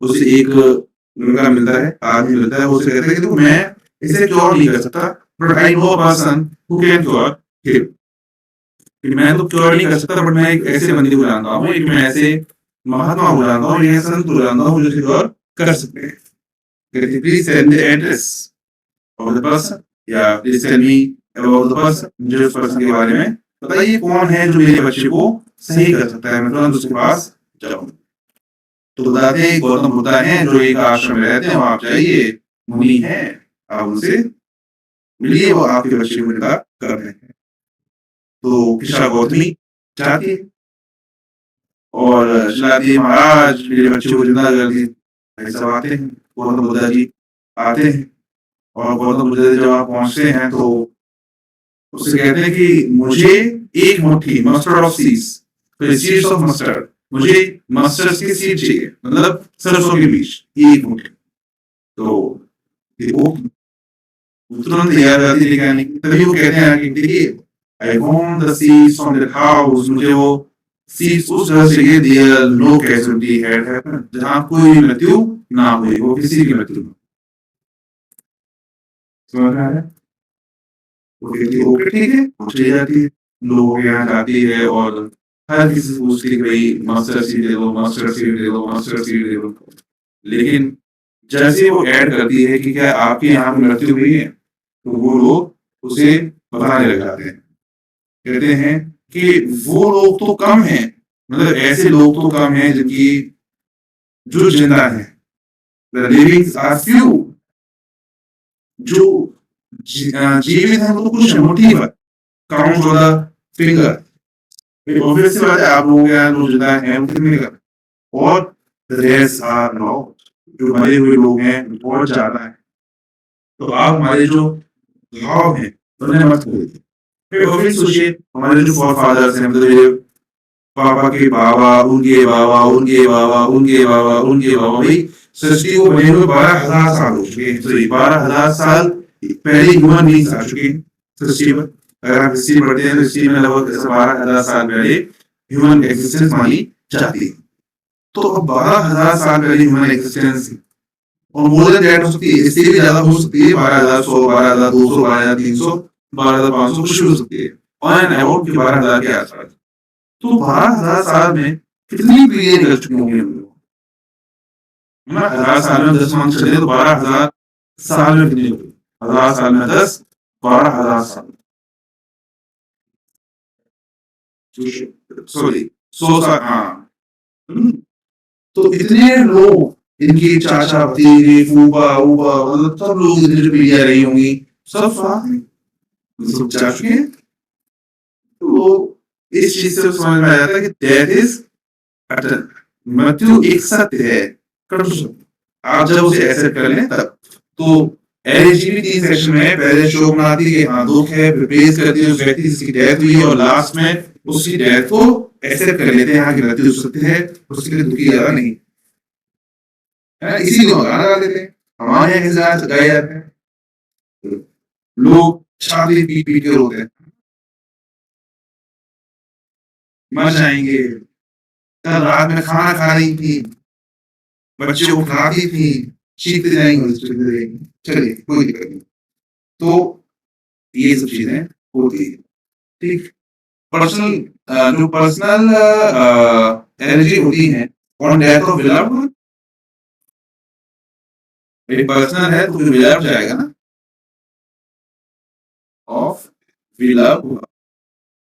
[SPEAKER 1] उसे एक लड़का मिलता है, आदमी मिलता है, वो उसे कहता है कि देखो मैं इसे क्योर नहीं कर सकता, but I know a person who can cure him. कि मैं तो क्योर नहीं कर सकता, बट मैं एक ऐसे बंदे को जानता हूँ, एक मैं ऐसे महात्मा को जानता हूँ, एक संत को जानता हूँ जो क्योर कर सकते हैं। Please send the address of the person, या please tell me about the person, मुझे उस पर्सन के बारे में बताइए, कौन है जो मेरे बच्चे को सही कर सकता है, मैं तुरंत उसके पास जाऊँ। तो बताते हैं गौतम बुद्ध हैं जो एक आश्रम में रहते हैं, वहां आप जाइए, मुनि है, आप उनसे मिलिए, वो आपके बच्चे को निकाह कर रहे हैं। तो कृष्णा गौतमी जाती है और चिल्लाती है, महाराज मेरे बच्चे को जिंदा कर दी। भाई साहब आते हैं, गौतम बुद्ध जी आते हैं, और गौतम बुद्ध जब वहां पहुंचते हैं तो उससे कहते हैं कि मुझे एक मुट्ठी मस्टर्ड ऑफ सीड्स, तो सीड्स ऑफ मस्टर्ड, मुझे मस्टर्ड की सीड चाहिए, मतलब सरसों के बीज, एक मुट्ठी। तो वो तुरंत तैयार रहती है लेके आने की। तभी वो कहते हैं कि देखिए, I want the seeds from that house, मुझे वो सीड्स उस घर से चाहिए, there no casualty had happened, जहां कोई भी मृत्यु ना हुई, वो किसी की मृत्यु ना। समझ में आ रहा है? वो कहती है ओके ठीक है, वो चली जाती है, लोगों के यहाँ जाती है और हर किसी से पूछती है कि भाई मस्टर्ड सीड दे दो, मस्टर्ड सीड दे दो, मस्टर्ड सीड दे दो। लेकिन जैसे वो ऐड करती है कि क्या आपके यहाँ पे मृत्यु हुई है, तो वो लोग उसे बताने लग जाते हैं। कहते हैं कि वो लोग तो कम हैं, मतलब ऐसे लोग तो कम हैं जिनकी जो जिंदा है, द लिविंग्स आर फ्यू, जो जीवित है वो तो कुछ है, मुट्ठी भर, count on the finger. Obvious सी बात है, आप लोगों के यहाँ जो जिंदा है वो कितने का, और द रेस्ट आर लॉस्ट, जो मरे हुए लोग हैं बहुत ज्यादा है। तो आप हमारे जो भाव हैं उन्हें मत भूलिए। फिर ऑब्वियस सोचिए, हमारे जो फॉरफादर्स हैं, मतलब मेरे पापा के बाबा, उनके बाबा, उनके बाबा, उनके बाबा, उनके बाबा, भाई सृष्टि को बने हुए 12,000 साल हो चुके हैं, सॉरी 12,000 साल पहले ह्यूमन बींग्स आ चुके हैं सृष्टि पर। अगर आप हिस्ट्री पढ़ते हैं तो हिस्ट्री में लगभग 12,000 साल पहले ह्यूमन एग्जिस्टेंस मानी जाती है। तो अब 12,000 साल पहले ह्यूमन एग्जिस्टेंस, और मोर देन दैट हो सकती है, इससे भी ज्यादा हो सकती है, 12,100, 12,200, 12,300, 12,500, कुछ भी हो सकती है, ऑन एंड अबाउट के 12,000 के आसपास। तो 12,000 साल में कितनी पीढ़ियां निकल चुकी होंगी हम लोग, है ना? 1,000 साल में 10 मान चले तो 12,000 साल में कितनी होगी? 1,000 साल में 10, 12,000 साल, सॉरी 100 साल, हाँ। हम्म, तो इतने लोग, इनके चाचा भतीजे फूफा ऊफा, मतलब सब लोग, इतनी जो पीढ़ियां रही होंगी, सब साथ में सब जा चुके हैं। तो इस चीज से समझ में आ जाता है कि डेथ इज अटल, मृत्यु एक सत्य है, कटु सत्य। आप जब उसे एक्सेप्ट कर लें तब। तो एलएजी भी 3 सेक्शन में है, पहले शोक मनाती है कि हाँ दुख है, फिर प्रेज करती है उस व्यक्ति जिसकी डेथ हुई है, और लास्ट में उसकी डेथ को एक्सेप्ट कर लेते हैं, हाँ कि मृत्यु सत्य है, उसके लिए दुखी ज्यादा नहीं है ना। इसीलिए वो गाना गा देते हैं, हमारे यहाँ कैसे गाना गाया जाता है, लोग छाती पीट पीट के रोते हैं, मर जाएंगे, कल रात में खाना खा रही थी, बच्चे को खिलाती थी, चीखते जाएंगे, चीखते जाएंगे, चलिए कोई दिक्कत नहीं। तो ये सब चीजें होती है, ठीक। पर्सनल जो पर्सनल एनर्जी होती है ऑन डेथ ऑफ बिलव्ड, एक पर्सनल है तो फिर बिलव्ड जाएगा ना, ऑफ बिलव्ड,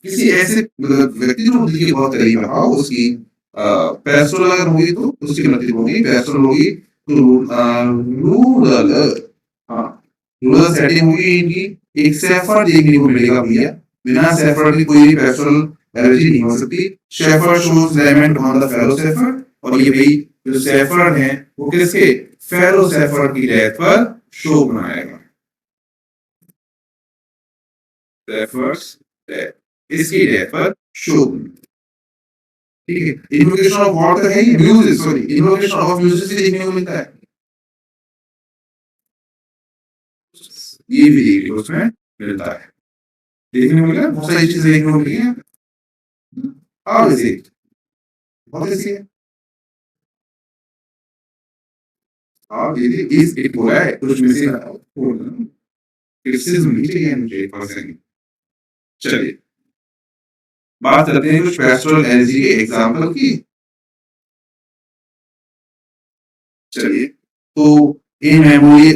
[SPEAKER 1] किसी ऐसे व्यक्ति जो दिल के बहुत करीब रहा हो, उसकी पैस्टोरल अगर होगी तो उसकी मृत्यु होगी, पैस्टोरल होगी तो रूरल, हाँ रूरल सेटिंग होगी इनकी। एक शेफर्ड देखने को मिलेगा भैया, बिना शेफर्ड की कोई भी पैस्टोरल एनर्जी नहीं हो सकती। Shepherd shows lament on the fellow shepherd, और ये भाई जो शेफर्ड है वो किसके, फेलो शेफर्ड की डेथ पर शोक मनाएगा, शेफर्ड्स डेथ, इसकी डेथ पर शोक। ठीक है, इन्वोकेशन ऑफ गॉड तो है ही, music, sorry invocation of music से देखने को मिलता है, ये भी देखने को उसमें मिलता है, देखने को मिला, बहुत सारी चीजें देखने को मिली हैं। और ऐसे बहुत ऐसी है, और ये इस एक बोला है कुछ में से क्रिटिसिज्म नहीं चाहिए मुझे पर्सन। चलिए बात करते हैं कुछ पेस्टोरल एनर्जी के एग्जाम्पल की। चलिए तो in memory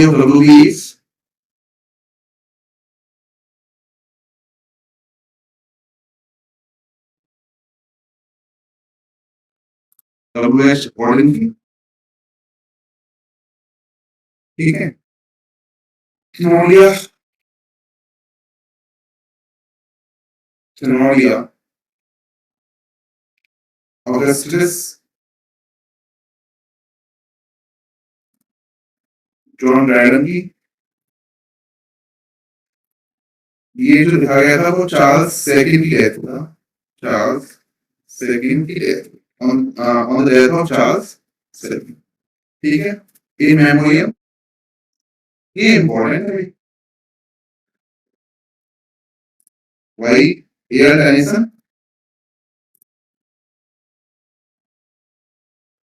[SPEAKER 1] of W H Auden की, ठीक है। Threnodia threnodia Augustus John Dryden की। ये जो दिखाया गया था वो चार्ल्स सेकंड की डेथ था। चार्ल्स सेकंड की death on the death of Charles second, ठीक है। इन मेमोरियम, ये इंपॉर्टेंट है भाई। एयर टेनिसन,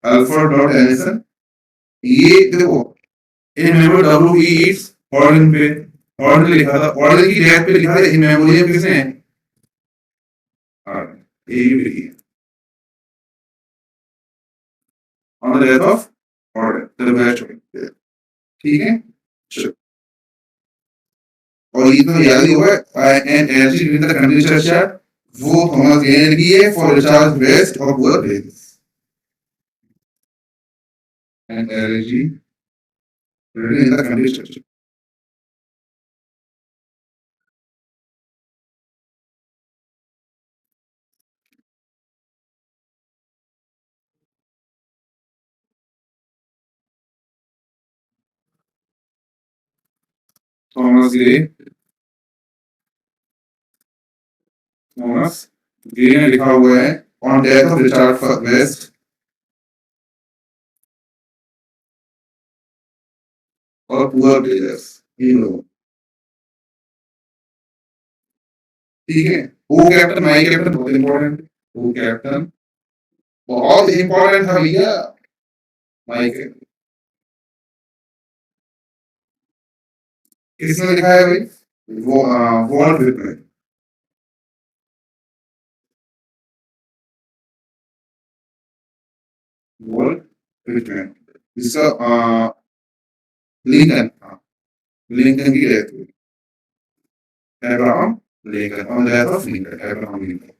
[SPEAKER 1] अल्फ्रेड लॉर्ड टेनिसन। ये देखो in memory W H Auden पे, ऑर्डन लिखा था, ऑर्डन की डेथ पे लिखा था इन मेमोरियम किसने? ये लिखी on the death of Auden the best, ठीक है। चलो और ये तो याद ही होगा and elegy in the country churchyard वो थॉमस गेन ने की है for Richard West of poor places and elegy in the country churchyard. Thomas Gray, Thomas Gray ने लिखा हुआ है on death of Richard West और पुअर प्लेयर्स, इन लोगों, ठीक है। वो कैप्टन माई कैप्टन बहुत इंपॉर्टेंट, वो कैप्टन बहुत इंपॉर्टेंट था भैया, माई कैप्टन। किसने लिखा है भाई? वो वॉल्ट विटमैन, वॉल्ट विटमैन। जिसका लिंकन, लिंकन की डेथ हुई, Abraham Lincoln, on the death of Lincoln, Abraham Lincoln,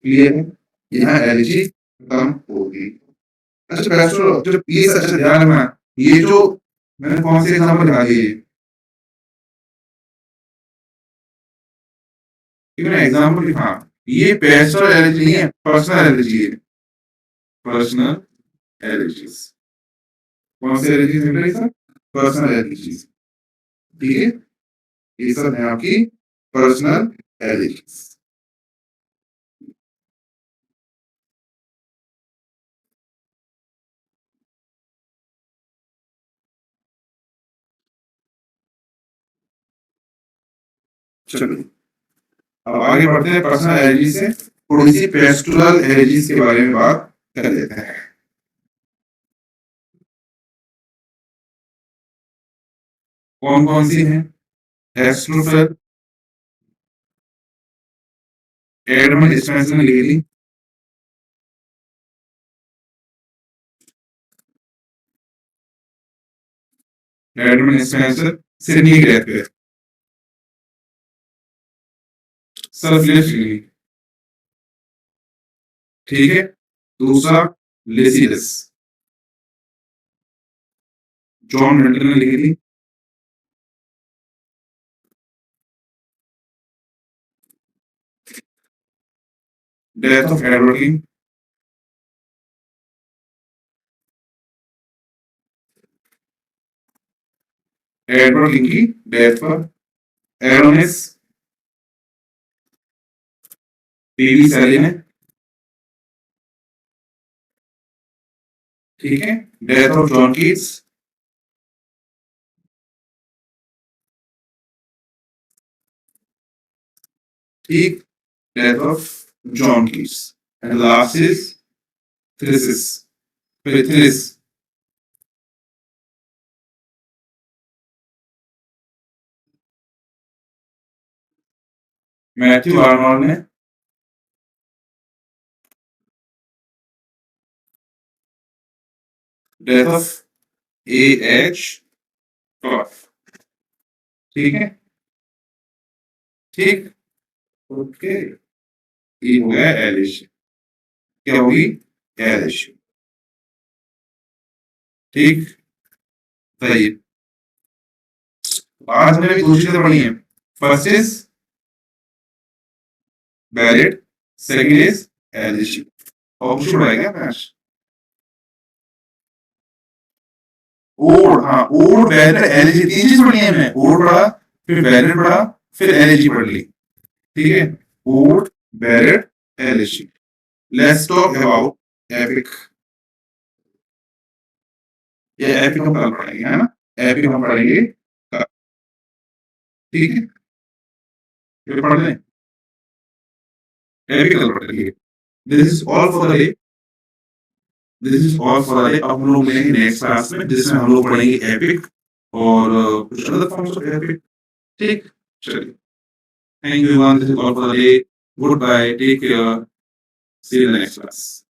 [SPEAKER 1] clear है। यहाँ एलजी खत्म होगी। अच्छा पैस्टोर जो ये अच्छा ध्यान रखना, ये जो मैंने कौन से एग्जांपल दिखा दिए, ये मैंने एग्जांपल दिखा, ये पैस्टोर एलर्जी नहीं है, पर्सनल एलर्जी है, पर्सनल एलर्जीज। कौन से एलर्जीज मिल रही सर? पर्सनल एलर्जीज, ठीक है। ये सब है आपकी पर्सनल एलर्जीज। चलिए अब आगे बढ़ते हैं पर्सनल एलर्जी से थोड़ी सी पेस्टुरल एलर्जीज के बारे में बात कर लेते हैं। कौन कौन सी हैं? एस्ट्रोफिल, एडमंड स्पेंसर ने लिखी थी, एडमंड स्पेंसर सिडनी की डेथ पे, सर फिलिप्स लिखी, ठीक है। दूसरा लेसिडस, जॉन मिल्टन ने लिखी थी, death of Edward King, Edward King की डेथ पर एरोनिस पीवी सैली ने, ठीक है। डेथ ऑफ जॉन कीट्स, ठीक, death of John Keats. And last is Thyrsis, Thyrsis, Matthew Arnold ने डेथ ऑफ A.H. क्लॉथ, ठीक है, ठीक, ओके, ये हो गया एलिश, क्या होगी एलिश, ठीक, सही। आज हमने भी दो चीजें पढ़ी हैं, first is buried, second is Eilish. और कुछ पढ़ा क्या आज? ओड, हाँ, ओड बैरिड एलिजी, तीन चीज पढ़ी है हमने, ओड पढ़ा, फिर बैरिड पढ़ा, फिर एलिजी पढ़ ली, ठीक है, ode ballad elegy. Let's talk about epic. ये एपिक हम कल पढ़ेंगे, है ना, एपिक हम पढ़ेंगे कल, ठीक है, ये पढ़ लें, एपिक कल पढ़ेंगे। This is all for the day, this is all for the day. अब हम लोग मिलेंगे नेक्स्ट क्लास में जिसमें हम लोग पढ़ेंगे एपिक और कुछ अदर फॉर्म्स ऑफ एपिक, ठीक, चलिए, thank you everyone, this is all for the day, good bye, take care, see you in the next class.